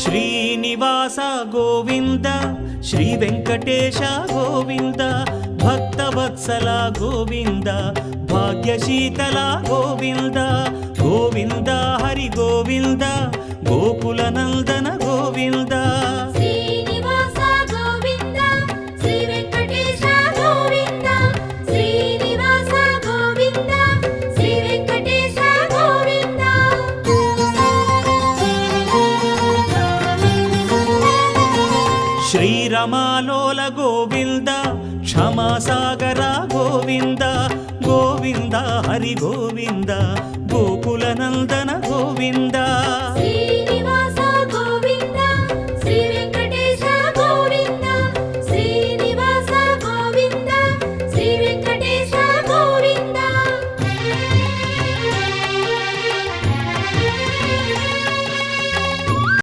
Srinivasa Govinda Shri Venkatesha Govinda Bhaktavatsala Govinda భాగ్యశీతల Govinda Govinda Hari Govinda Gokula Nandana Govinda Srinivasa Govinda Shri Venkatesha Govinda Srinivasa Govinda Shri Venkatesha Govinda శ్రీరమాలోల Govinda క్షమాసాగర Govinda Govinda Hari Govinda Gokula Nandana Govinda